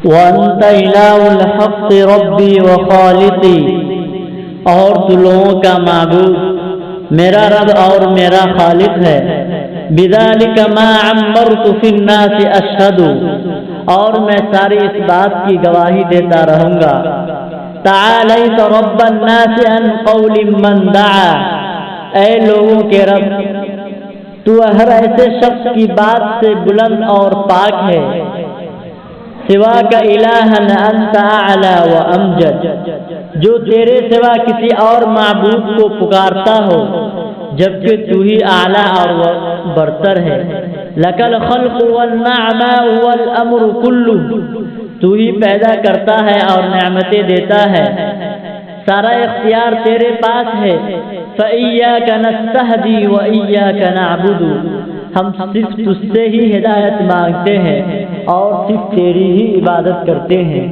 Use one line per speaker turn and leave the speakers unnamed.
وَأَنْتَ إِلَٰهُ الْحَقِّ رَبِّي وَخَالِقِي، اور تو لوگوں کا معبود میرا رب اور میرا خالق ہے۔ بِذَلِكَ مَا عَمَّرْتُ فِي النَّاسِ أَشْهَدُ، اور میں ساری اس بات کی گواہی دیتا رہوں گا۔ تَعَالَيْتَ رَبَّ النَّاسِ عَنْ قَوْلٍ مَّن دَعَا، اے لوگوں کے رب تو ہر ایسے شخص کی بات سے بلند اور پاک ہے۔ سوا کا الہن انت اعلی و امجد، جو تیرے سوا کسی اور معبود کو پکارتا ہو جبکہ تو ہی اعلیٰ اور برتر ہے۔ لک الخلق والنعماء والامر کلہ، تو ہی پیدا کرتا ہے اور نعمتیں دیتا ہے، سارا اختیار تیرے پاس ہے۔ فإیاک نستہدی وإیاک نعبد، ہم صرف تجھ سے ہی ہدایت مانگتے ہیں اور صرف تیری ہی عبادت کرتے ہیں۔